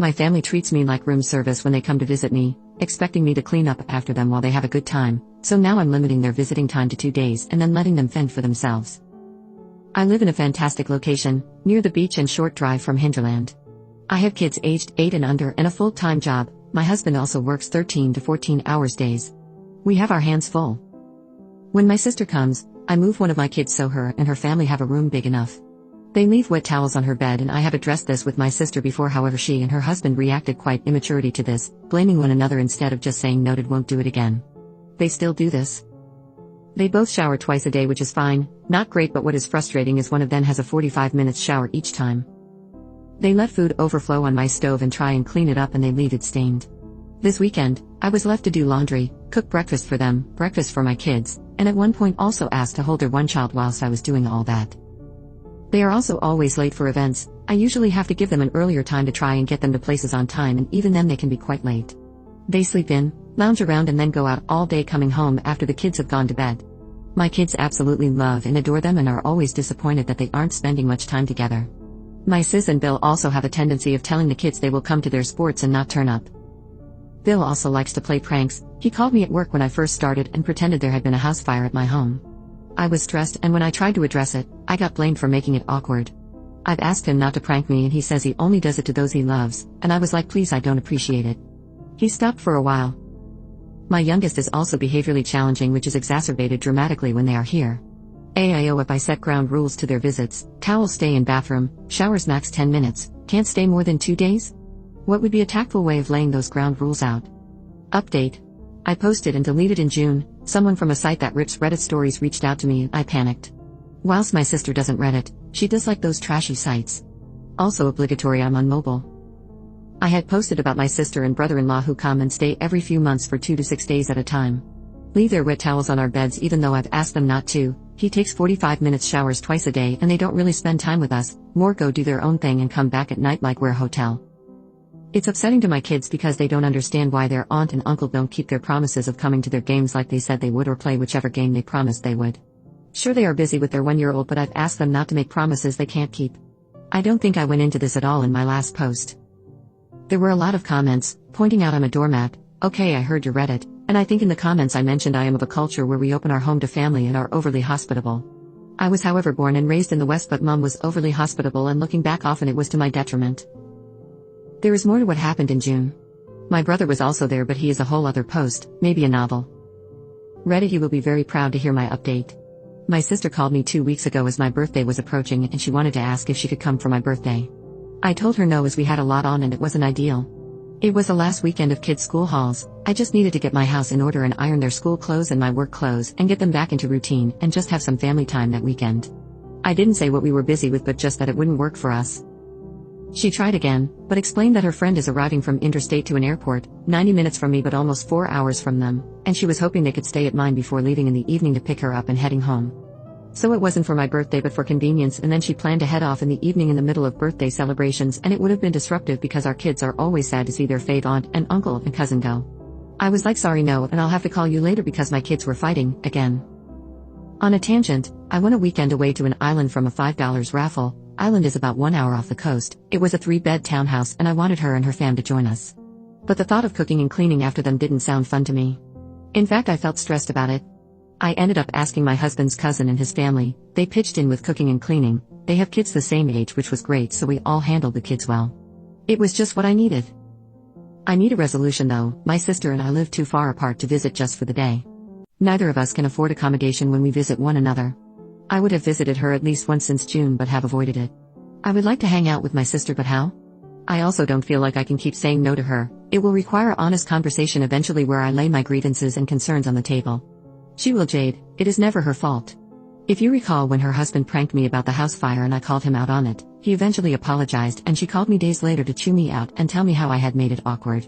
My family treats me like room service when they come to visit me, expecting me to clean up after them while they have a good time, so now I'm limiting their visiting time to 2 days and then letting them fend for themselves. I live in a fantastic location, near the beach and short drive from Hinterland. I have kids aged 8 and under and a full-time job. My husband also works 13 to 14 hours days. We have our hands full. When my sister comes, I move one of my kids so her and her family have a room big enough. They leave wet towels on her bed, and I have addressed this with my sister before. However, she and her husband reacted quite immaturely to this, blaming one another instead of just saying noted, won't do it again. They still do this. They both shower twice a day, which is fine, not great, but what is frustrating is one of them has a 45 minutes shower each time. They let food overflow on my stove and try and clean it up, and they leave it stained. This weekend, I was left to do laundry, cook breakfast for them, breakfast for my kids, and at one point also asked to hold their one child whilst I was doing all that. They are also always late for events. I usually have to give them an earlier time to try and get them to places on time, and even then they can be quite late. They sleep in, lounge around, and then go out all day, coming home after the kids have gone to bed. My kids absolutely love and adore them and are always disappointed that they aren't spending much time together. My sis and Bill also have a tendency of telling the kids they will come to their sports and not turn up. Bill also likes to play pranks. He called me at work when I first started and pretended there had been a house fire at my home. I was stressed, and when I tried to address it, I got blamed for making it awkward. I've asked him not to prank me, and he says he only does it to those he loves, and I was like, please, I don't appreciate it. He stopped for a while. My youngest is also behaviorally challenging, which is exacerbated dramatically when they are here. I set ground rules to their visits: towels stay in bathroom, showers max 10 minutes, can't stay more than 2 days? What would be a tactful way of laying those ground rules out? Update. I posted and deleted in June. Someone from a site that rips Reddit stories reached out to me and I panicked. Whilst my sister doesn't Reddit, she does like those trashy sites. Also obligatory, I'm on mobile. I had posted about my sister and brother-in-law who come and stay every few months for 2 to 6 days at a time. Leave their wet towels on our beds even though I've asked them not to. He takes 45 minutes showers twice a day, and they don't really spend time with us, more go do their own thing and come back at night like we're a hotel. It's upsetting to my kids because they don't understand why their aunt and uncle don't keep their promises of coming to their games like they said they would, or play whichever game they promised they would. Sure, they are busy with their 1-year-old, but I've asked them not to make promises they can't keep. I don't think I went into this at all in my last post. There were a lot of comments, pointing out I'm a doormat. Okay, I heard your Reddit, and I think in the comments I mentioned I am of a culture where we open our home to family and are overly hospitable. I was however born and raised in the West, but Mum was overly hospitable, and looking back often it was to my detriment. There is more to what happened in June. My brother was also there, but he is a whole other post, maybe a novel. Reddit, you will be very proud to hear my update. My sister called me 2 weeks ago as my birthday was approaching, and she wanted to ask if she could come for my birthday. I told her no, as we had a lot on and it wasn't ideal. It was the last weekend of kids' school halls. I just needed to get my house in order and iron their school clothes and my work clothes and get them back into routine and just have some family time that weekend. I didn't say what we were busy with, but just that it wouldn't work for us. She tried again, but explained that her friend is arriving from interstate to an airport, 90 minutes from me but almost 4 hours from them, and she was hoping they could stay at mine before leaving in the evening to pick her up and heading home. So it wasn't for my birthday but for convenience, and then she planned to head off in the evening in the middle of birthday celebrations, and it would have been disruptive because our kids are always sad to see their fave aunt and uncle and cousin go. I was like, sorry, no, and I'll have to call you later because my kids were fighting again. On a tangent, I won a weekend away to an island from a $5 raffle. Island is about 1 hour off the coast. It was a 3-bed townhouse, and I wanted her and her fam to join us. But the thought of cooking and cleaning after them didn't sound fun to me. In fact, I felt stressed about it. I ended up asking my husband's cousin and his family. They pitched in with cooking and cleaning. They have kids the same age, which was great, so we all handled the kids well. It was just what I needed. I need a resolution though. My sister and I live too far apart to visit just for the day. Neither of us can afford accommodation when we visit one another. I would have visited her at least once since June but have avoided it. I would like to hang out with my sister, but how? I also don't feel like I can keep saying no to her. It will require honest conversation eventually where I lay my grievances and concerns on the table. She will jade. It is never her fault. If you recall when her husband pranked me about the house fire and I called him out on it, he eventually apologized, and she called me days later to chew me out and tell me how I had made it awkward.